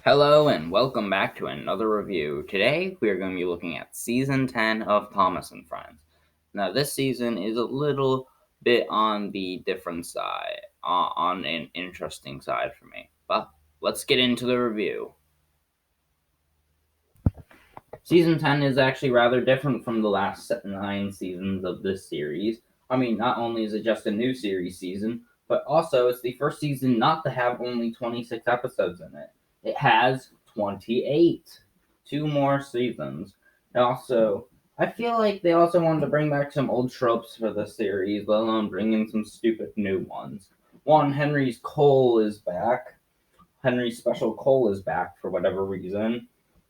Hello and welcome back to another review. Today we are going to be looking at Season 10 of Thomas and Friends. Now this season is a little bit on the different side, on an interesting side for me. But let's get into the review. Season 10 is actually rather different from the last 9 seasons of this series. I mean, not only is it just a new series season, but also it's the first season not to have only 26 episodes in it. It has 28. Two more seasons. And also, I feel like they also wanted to bring back some old tropes for the series, let alone bring in some stupid new ones. One, Henry's Cole is back. Henry's Special Cole is back for whatever reason.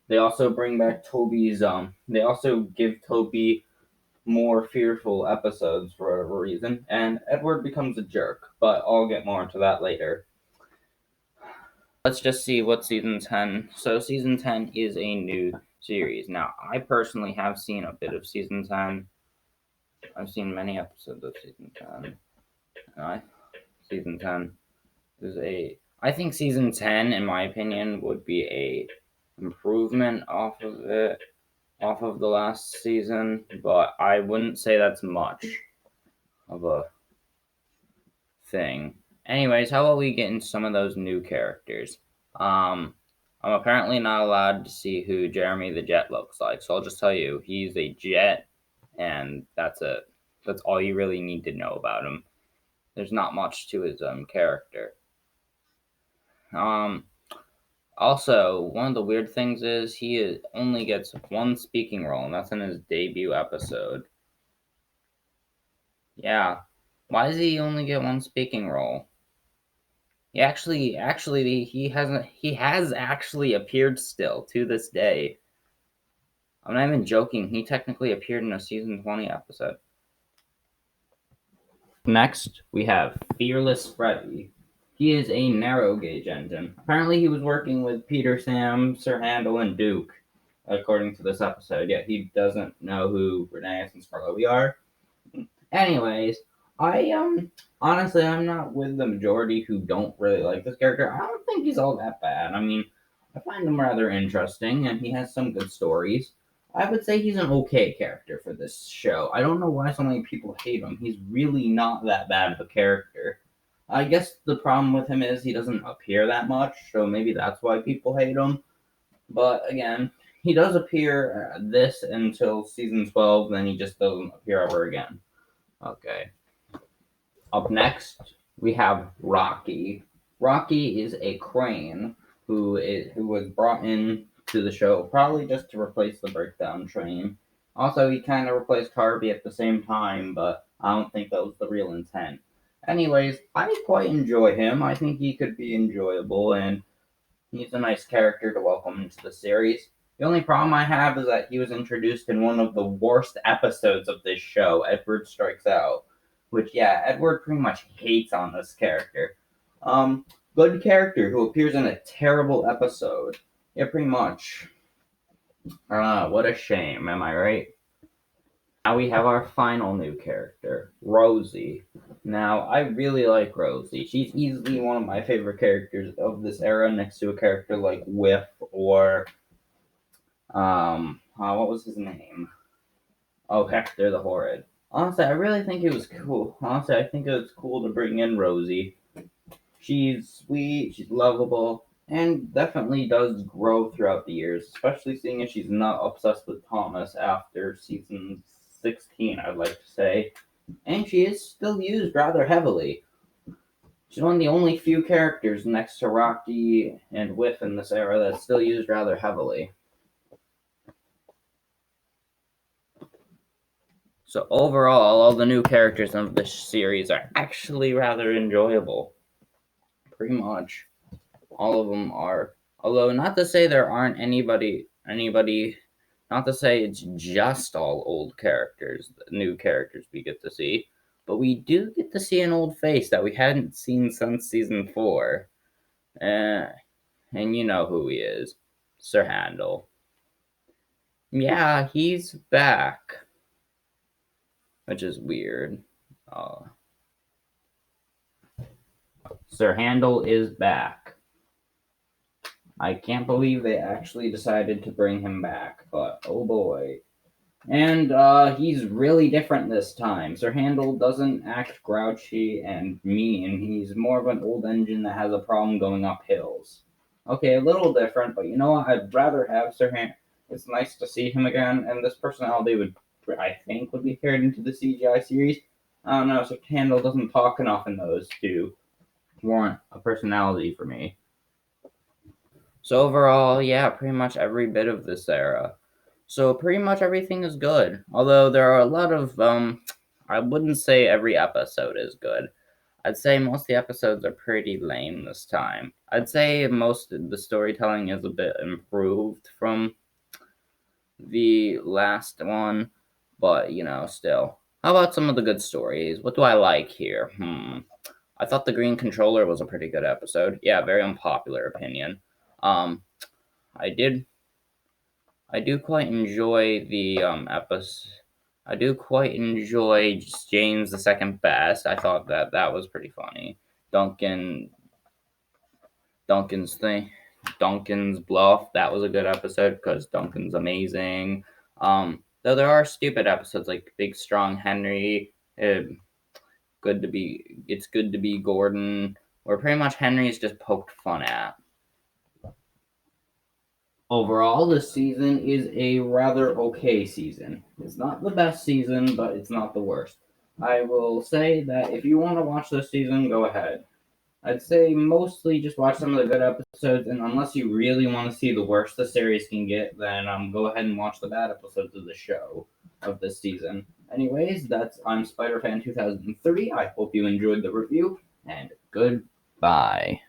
They also bring back Toby's. They also give Toby more fearful episodes for a reason, and Edward becomes a jerk. But I'll get more into that later. Let's just see what season 10. So season 10 is a new series. Now, I personally have seen a bit of season 10. I've seen many episodes of season 10. Season 10 is a. I think season 10, in my opinion, would be a improvement off of the last season, but I wouldn't say that's much of a thing. Anyways, how about we get into some of those new characters? I'm apparently not allowed to see who Jeremy the Jet looks like, so I'll just tell you he's a jet, and that's it. That's all you really need to know about him. There's not much to his character. Um, Also, one of the weird things is only gets one speaking role, and that's in his debut episode. Yeah, why does he only get one speaking role? He has actually appeared still to this day. I'm not even joking. He technically appeared in a season 20 episode. Next, we have Fearless Freddy. He is a narrow gauge engine. Apparently, he was working with Peter, Sam, Sir Handel, and Duke, according to this episode. Yet he doesn't know who Reneus and Scarlovi are. Anyways, I honestly I'm not with the majority who don't really like this character. I don't think he's all that bad. I mean, I find him rather interesting and he has some good stories. I would say he's an okay character for this show. I don't know why so many people hate him. He's really not that bad of a character. I guess the problem with him is he doesn't appear that much, so maybe that's why people hate him. But again, he does appear this until season 12, then he just doesn't appear ever again. Okay. Up next, we have Rocky. Rocky is a crane who was brought in to the show probably just to replace the breakdown train. Also, he kind of replaced Harvey at the same time, but I don't think that was the real intent. Anyways, I quite enjoy him. I think he could be enjoyable, and he's a nice character to welcome into the series. The only problem I have is that he was introduced in one of the worst episodes of this show, Edward Strikes Out. Which, yeah, Edward pretty much hates on this character. Good character who appears in a terrible episode. Yeah, pretty much. What a shame, am I right? Now we have our final new character, Rosie. Now, I really like Rosie. She's easily one of my favorite characters of this era, next to a character like Whiff or, what was his name? Oh, Hector the Horrid. Honestly, I really think it was cool. Honestly, I think it was cool to bring in Rosie. She's sweet, she's lovable, and definitely does grow throughout the years, especially seeing as she's not obsessed with Thomas after season 16, I'd like to say. And she is still used rather heavily. She's one of the only few characters next to Rocky and Whiff in this era that's still used rather heavily. So overall, all the new characters of this series are actually rather enjoyable. Pretty much. All of them are. Although not to say there aren't anybody not to say it's just all old characters, new characters we get to see, but we do get to see an old face that we hadn't seen since season 4. And you know who he is. Sir Handel. Yeah, he's back. Which is weird. Uh, Sir Handel is back. I can't believe they actually decided to bring him back, but oh boy. And he's really different this time. Sir Handel doesn't act grouchy and mean. He's more of an old engine that has a problem going up hills. Okay, a little different, but you know what? I'd rather have Sir Handel. It's nice to see him again, and this personality would, I think, would be carried into the CGI series. I don't know. Sir Handel doesn't talk enough in those to warrant a personality for me. So overall, yeah, pretty much every bit of this era. So pretty much everything is good. Although there are a lot of I wouldn't say every episode is good. I'd say most of the episodes are pretty lame this time. I'd say most of the storytelling is a bit improved from the last one, but still. How about some of the good stories? What do I like here? I thought the Green Controller was a pretty good episode. Yeah, very unpopular opinion. Um, I did I do quite enjoy the episode. I do quite enjoy James the Second Best. I thought that was pretty funny. Duncan Duncan's thing, Duncan's bluff. That was a good episode because Duncan's amazing. Though there are stupid episodes like Big Strong Henry. It's good to be Gordon. Where pretty much Henry's just poked fun at. Overall, this season is a rather okay season. It's not the best season, but it's not the worst. I will say that if you want to watch this season, go ahead. I'd say mostly just watch some of the good episodes, and unless you really want to see the worst the series can get, then go ahead and watch the bad episodes of the show of this season. Anyways, I'm SpiderFan 2003. I hope you enjoyed the review, and goodbye.